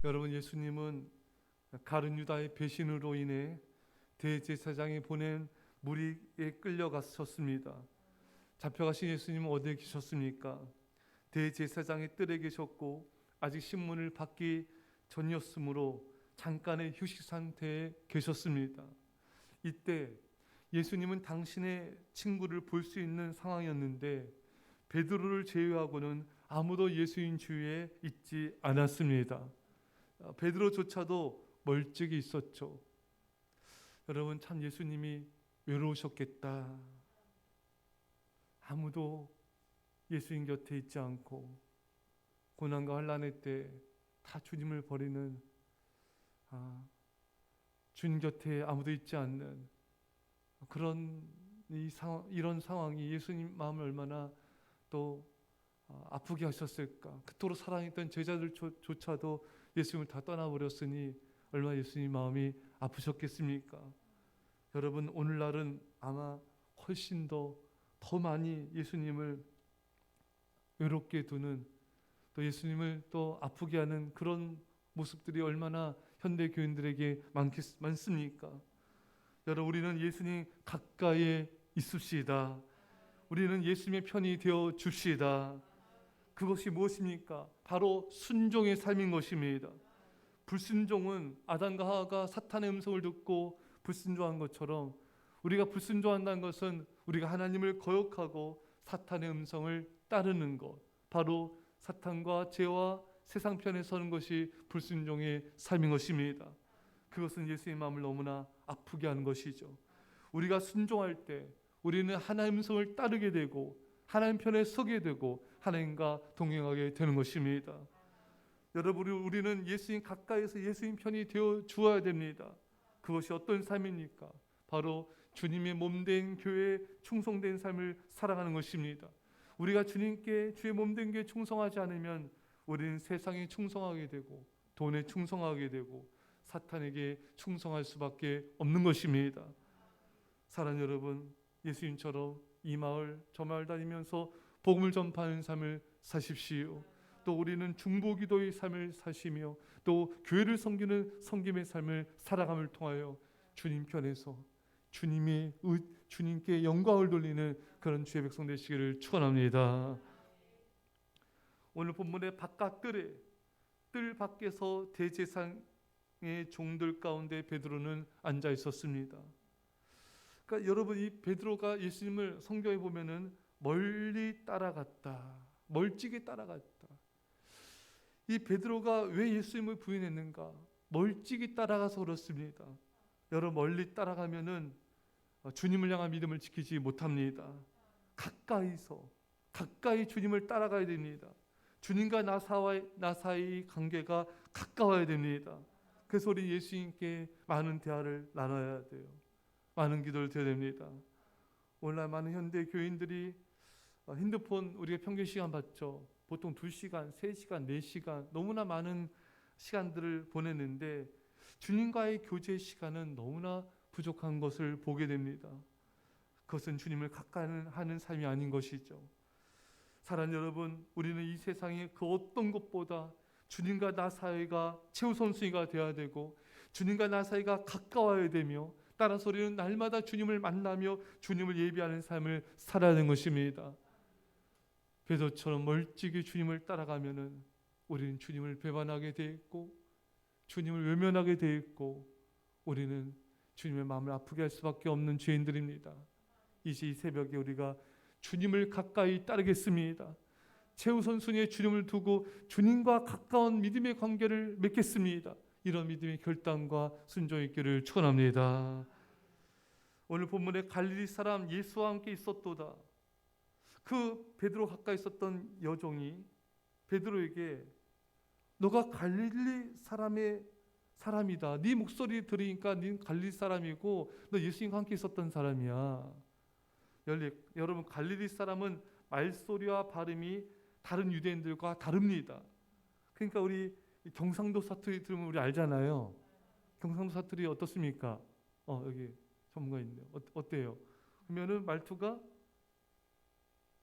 여러분, 예수님은 가룟 유다의 배신으로 인해 대제사장이 보낸 무리에 끌려가셨습니다. 잡혀가신 예수님은 어디에 계셨습니까? 대제사장의 뜰에 계셨고 아직 신문을 받기 전이었으므로 잠깐의 휴식 상태에 계셨습니다. 이때 예수님은 당신의 친구를 볼 수 있는 상황이었는데 베드로를 제외하고는 아무도 예수님 주위에 있지 않았습니다. 베드로조차도 멀찍이 있었죠. 여러분, 참 예수님이 외로우셨겠다. 아무도 예수님 곁에 있지 않고 고난과 환난의 때 다 주님을 버리는, 주님 곁에 아무도 있지 않는 그런 이런 상황이 예수님 마음을 얼마나 또 아프게 하셨을까. 그토록 사랑했던 제자들조차도 예수님을 다 떠나버렸으니 얼마나 예수님 마음이 아프셨겠습니까? 여러분, 오늘날은 아마 훨씬 더 많이 예수님을 외롭게 두는, 또 예수님을 또 아프게 하는 그런 모습들이 얼마나 현대 교인들에게 많습니까? 여러분, 우리는 예수님 가까이에 있읍시다. 우리는 예수님의 편이 되어 줍시다. 그것이 무엇입니까? 바로 순종의 삶인 것입니다. 불순종은 아담과 하와가 사탄의 음성을 듣고 불순종한 것처럼, 우리가 불순종한다는 것은 우리가 하나님을 거역하고 사탄의 음성을 따르는 것, 바로 사탄과 죄와 세상 편에 서는 것이 불순종의 삶인 것입니다. 그것은 예수의 마음을 너무나 아프게 하는 것이죠. 우리가 순종할 때 우리는 하나님의 음성을 따르게 되고 하나님 편에 서게 되고 하나님과 동행하게 되는 것입니다. 여러분, 우리는 예수님 가까이서 예수님 편이 되어 주어야 됩니다. 그것이 어떤 삶입니까? 바로 주님의 몸된 교회에 충성된 삶을 살아가는 것입니다. 우리가 주님께, 주의 몸된 교회에 충성하지 않으면 우리는 세상에 충성하게 되고 돈에 충성하게 되고 사탄에게 충성할 수밖에 없는 것입니다. 사랑하는 여러분, 예수님처럼 이 마을 저 마을 다니면서 복음을 전파하는 삶을 사십시오. 또 우리는 중보기도의 삶을 사시며 또 교회를 섬기는 섬김의 삶을 살아감을 통하여 주님 편에서 주님께 영광을 돌리는 그런 주의 백성 되시기를 축원합니다. 오늘 본문의 바깥 뜰 밖에서 대제사장의 종들 가운데 베드로는 앉아 있었습니다. 그러니까 여러분, 이 베드로가 예수님을 성경에 보면은 멀리 따라갔다, 멀찍이 따라갔다. 이 베드로가 왜 예수님을 부인했는가? 멀찍이 따라가서 그렇습니다. 여러분, 멀리 따라가면은 주님을 향한 믿음을 지키지 못합니다. 가까이 주님을 따라가야 됩니다. 주님과 나 사이 관계가 가까워야 됩니다. 그래서 우리 예수님께 많은 대화를 나눠야 돼요. 많은 기도를 드려야 됩니다. 오늘날 많은 현대 교인들이 핸드폰 우리가 평균 시간 봤죠. 보통 2시간, 3시간, 4시간 너무나 많은 시간들을 보내는데 주님과의 교제 시간은 너무나 부족한 것을 보게 됩니다. 그것은 주님을 가까이 하는 삶이 아닌 것이죠. 사랑하는 여러분, 우리는 이 세상의 그 어떤 것보다 주님과 나 사이가 최우선순위가 되어야 되고 주님과 나 사이가 가까워야 되며, 따라서 우리는 날마다 주님을 만나며 주님을 예비하는 삶을 살아야 하는 것입니다. 베드로처럼 멀찍이 주님을 따라가면은 우리는 주님을 배반하게 돼 있고 주님을 외면하게 돼 있고 우리는 주님의 마음을 아프게 할 수밖에 없는 죄인들입니다. 이제 이 새벽에 우리가 주님을 가까이 따르겠습니다. 최우선 순위에 주님을 두고 주님과 가까운 믿음의 관계를 맺겠습니다. 이런 믿음의 결단과 순종이 있기를 축원합니다. 오늘 본문에 갈릴리 사람 예수와 함께 있었도다. 그 베드로 가까이 있었던 여종이 베드로에게 너가 갈릴리 사람이다. 네 목소리 들으니까 네 갈릴리 사람이고 너 예수님과 함께 있었던 사람이야. 여러분, 갈릴리 사람은 말소리와 발음이 다른 유대인들과 다릅니다. 그러니까 우리 경상도 사투리 들으면 우리 알잖아요. 경상도 사투리 어떻습니까? 여기 전문가 있네요. 어때요? 그러면은 말투가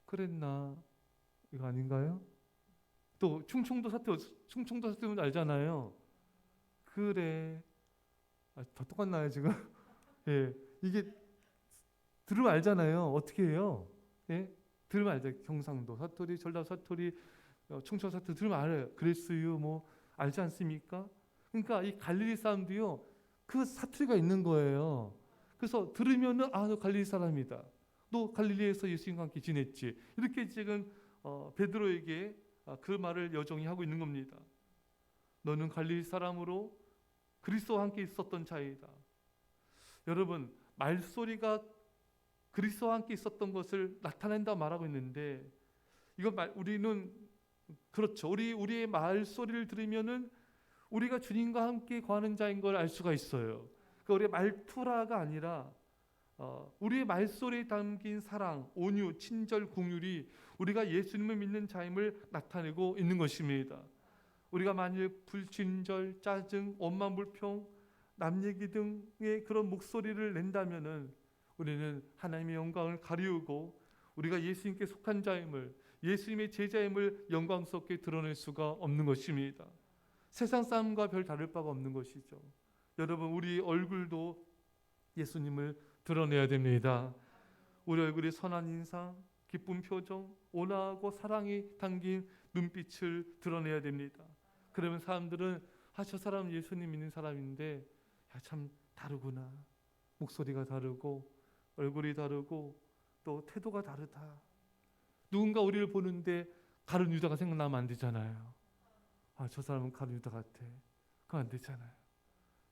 그랬나 이거 아닌가요? 또 충청도 사투리는 알잖아요. 그래. 더 똑같나요 지금? 예, 이게 들으면 알잖아요. 어떻게 해요? 예, 들으면 알죠. 경상도 사투리, 전라도 사투리, 충청 사투리 들으면 알아요. 그랬어요, 뭐 알지 않습니까? 그러니까 이 갈릴리 사람도요, 그 사투리가 있는 거예요. 그래서 들으면은 너 갈릴리 사람이다. 너 갈릴리에서 예수님과 함께 지냈지. 이렇게 지금 베드로에게 그 말을 여종이 하고 있는 겁니다. 너는 갈릴리 사람으로 그리스도와 함께 있었던 자이다. 여러분, 말소리가 그리스도와 함께 있었던 것을 나타낸다 말하고 있는데, 우리는 그렇죠. 우리의 말소리를 들으면은 우리가 주님과 함께 거하는 자인 걸 알 수가 있어요. 그러니까 우리의 말투라가 아니라 우리의 말소리에 담긴 사랑, 온유, 친절, 궁율이 우리가 예수님을 믿는 자임을 나타내고 있는 것입니다. 우리가 만일 불친절, 짜증, 원망, 불평, 남 얘기 등의 그런 목소리를 낸다면은 우리는 하나님의 영광을 가리우고 우리가 예수님께 속한 자임을, 예수님의 제자임을 영광스럽게 드러낼 수가 없는 것입니다. 세상 사람과 별 다를 바가 없는 것이죠. 여러분, 우리 얼굴도 예수님을 드러내야 됩니다. 우리 얼굴이 선한 인상, 기쁜 표정, 온화하고 사랑이 담긴 눈빛을 드러내야 됩니다. 그러면 사람들은 저 사람은 예수님 믿는 사람인데 참 다르구나. 목소리가 다르고 얼굴이 다르고 또 태도가 다르다. 누군가 우리를 보는데 가룟 유다가 생각나면 안 되잖아요. 저 사람은 가룟 유다 같아. 그거 안 되잖아요.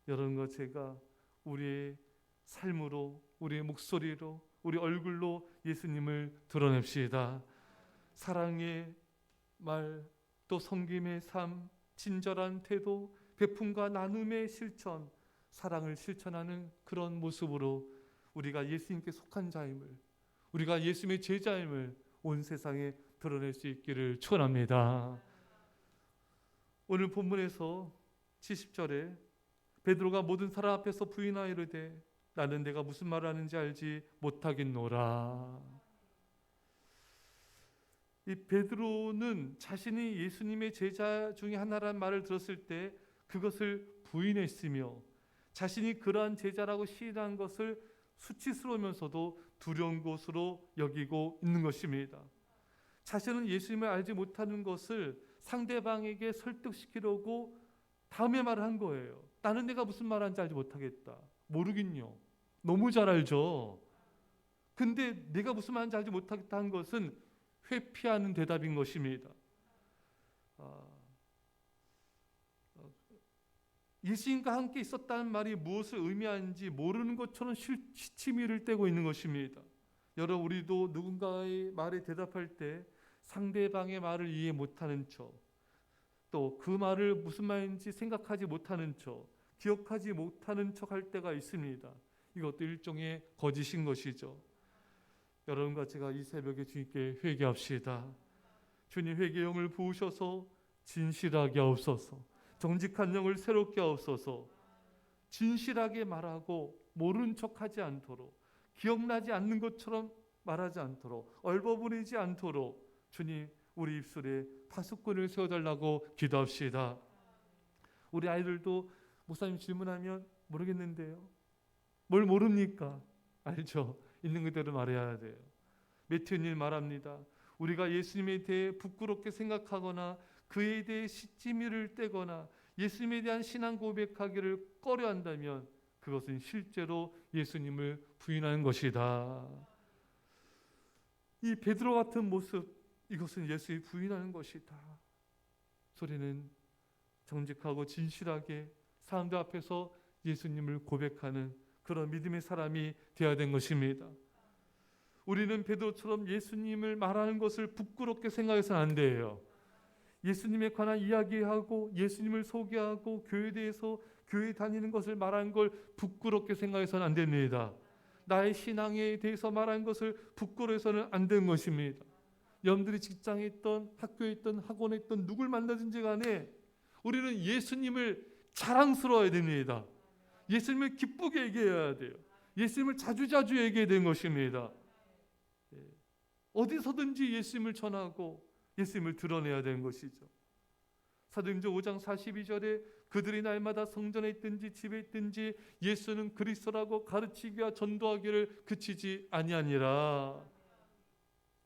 이런 것 제가 우리의 삶으로, 우리의 목소리로, 우리 얼굴로 예수님을 드러냅시다. 사랑의 말, 또 섬김의 삶, 친절한 태도, 베품과 나눔의 실천, 사랑을 실천하는 그런 모습으로 우리가 예수님께 속한 자임을, 우리가 예수님의 제자임을 온 세상에 드러낼 수 있기를 축원합니다. 오늘 본문에서 70절에 베드로가 모든 사람 앞에서 부인하여 이르되 나는 내가 무슨 말을 하는지 알지 못하겠노라. 이 베드로는 자신이 예수님의 제자 중에 하나라는 말을 들었을 때 그것을 부인했으며 자신이 그러한 제자라고 시인한 것을 수치스러우면서도 두려운 것으로 여기고 있는 것입니다. 자신은 예수님을 알지 못하는 것을 상대방에게 설득시키려고 다음에 말을 한 거예요. 나는 내가 무슨 말하는지 알지 못하겠다. 모르긴요. 너무 잘 알죠. 근데 내가 무슨 말인지 알지 못하겠다 한 것은 회피하는 대답인 것입니다. 예수님과 함께 있었다는 말이 무엇을 의미하는지 모르는 것처럼 시치미를 떼고 있는 것입니다. 여러분, 우리도 누군가의 말에 대답할 때 상대방의 말을 이해 못하는 척, 또 그 말을 무슨 말인지 생각하지 못하는 척, 기억하지 못하는 척 할 때가 있습니다. 이것도 일종의 거짓인 것이죠. 여러분과 제가 이 새벽에 주님께 회개합시다. 주님, 회개의 영을 부으셔서 진실하게 하옵소서. 정직한 영을 새롭게 하옵소서. 진실하게 말하고 모른 척하지 않도록, 기억나지 않는 것처럼 말하지 않도록, 얼버무리지 않도록 주님, 우리 입술에 파수꾼을 세워달라고 기도합시다. 우리 아이들도 목사님 질문하면 모르겠는데요. 뭘 모릅니까? 알죠. 있는 그대로 말해야 돼요. 매튜님 말합니다. 우리가 예수님에 대해 부끄럽게 생각하거나 그에 대해 시치미를 떼거나 예수님에 대한 신앙 고백하기를 꺼려한다면 그것은 실제로 예수님을 부인하는 것이다. 이 베드로 같은 모습, 이것은 예수를 부인하는 것이다. 소리는 정직하고 진실하게 사람들 앞에서 예수님을 고백하는 그런 믿음의 사람이 되어야 된 것입니다. 우리는 베드로처럼 예수님을 말하는 것을 부끄럽게 생각해서는 안 돼요. 예수님에 관한 이야기하고 예수님을 소개하고 교회에 대해서 교회 다니는 것을 말하는 걸 부끄럽게 생각해서는 안 됩니다. 나의 신앙에 대해서 말하는 것을 부끄러워해서는 안 되는 것입니다. 여러분들이 직장에 있던 학교에 있던 학원에 있던 누굴 만나든지 간에 우리는 예수님을 자랑스러워야 됩니다. 예수님을 기쁘게 얘기해야 돼요. 예수님을 자주자주 얘기해야 되는 것입니다. 어디서든지 예수님을 전하고 예수님을 드러내야 되는 것이죠. 사도행전 5장 42절에 그들이 날마다 성전에 있든지 집에 있든지 예수는 그리스도라고 가르치기와 전도하기를 그치지 아니하니라.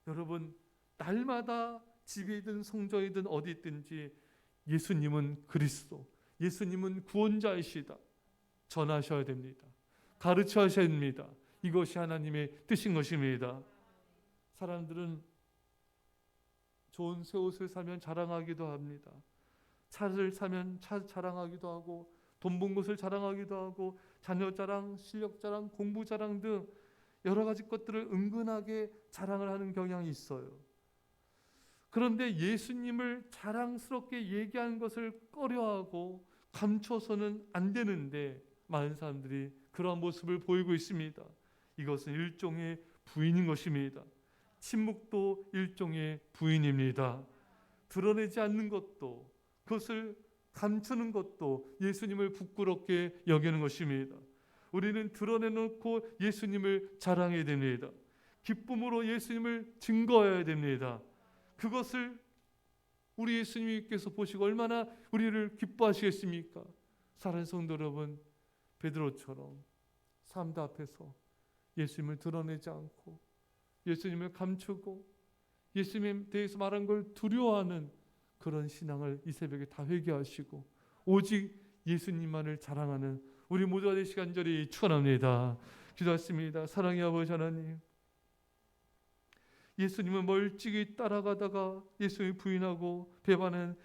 여러분, 날마다 집이든 성전이든 어디 있든지 예수님은 그리스도, 예수님은 구원자이시다 전하셔야 됩니다. 가르쳐야 됩니다. 이것이 하나님의 뜻인 것입니다. 사람들은 좋은 새 옷을 사면 자랑하기도 합니다. 차를 사면 차 자랑하기도 하고, 돈 번 것을 자랑하기도 하고, 자녀 자랑, 실력 자랑, 공부 자랑 등 여러 가지 것들을 은근하게 자랑을 하는 경향이 있어요. 그런데 예수님을 자랑스럽게 얘기하는 것을 꺼려하고 감춰서는 안 되는데 많은 사람들이 그러한 모습을 보이고 있습니다. 이것은 일종의 부인인 것입니다. 침묵도 일종의 부인입니다. 드러내지 않는 것도, 그것을 감추는 것도 예수님을 부끄럽게 여기는 것입니다. 우리는 드러내놓고 예수님을 자랑해야 됩니다. 기쁨으로 예수님을 증거해야 됩니다. 그것을 우리 예수님께서 보시고 얼마나 우리를 기뻐하시겠습니까? 사랑하는 성도 여러분, 베드로처럼 사람들 앞에서 예수님을 드러내지 않고 예수님을 감추고 예수님에 대해서 말한 걸 두려워하는 그런 신앙을 이 새벽에 다 회개하시고 오직 예수님만을 자랑하는 우리 모두가 되시기 간절히 축원합니다. 기도하십니다. 사랑의 아버지 하나님, 예수님을 멀찍이 따라가다가 예수님을 부인하고 배반한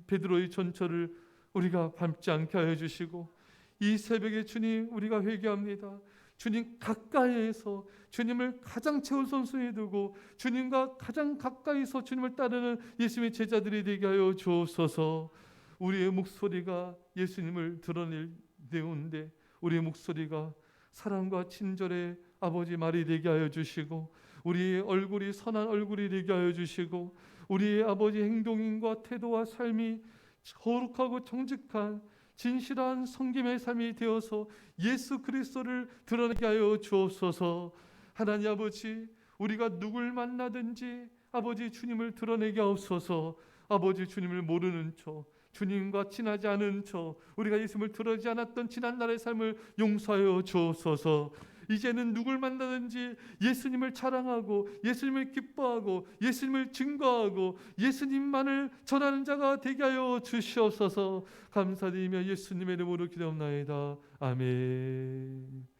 베드로의 전철을 우리가 밟지 않게 하여 주시고, 이 새벽에 주님 우리가 회개합니다. 주님 가까이에서 주님을 가장 최우선순위에 두고 주님과 가장 가까이서 주님을 따르는 예수님의 제자들이 되게 하여 주옵소서. 우리의 목소리가 예수님을 드러내는데 우리의 목소리가 사랑과 친절의 아버지 말이 되게 하여 주시고, 우리의 얼굴이 선한 얼굴이 되게 하여 주시고, 우리의 아버지 행동인과 태도와 삶이 거룩하고 정직한 진실한 성김의 삶이 되어서 예수 그리스도를 드러내게 하여 주옵소서. 하나님 아버지, 우리가 누굴 만나든지 아버지 주님을 드러내게 하옵소서. 아버지 주님을 모르는 척, 주님과 친하지 않은 척, 우리가 예수님을 드러내지 않았던 지난날의 삶을 용서하여 주옵소서. 이제는 누굴 만나든지 예수님을 자랑하고 예수님을 기뻐하고 예수님을 증거하고 예수님만을 전하는 자가 되게 하여 주시옵소서. 감사드리며 예수님의 이름으로 기도합나이다. 아멘.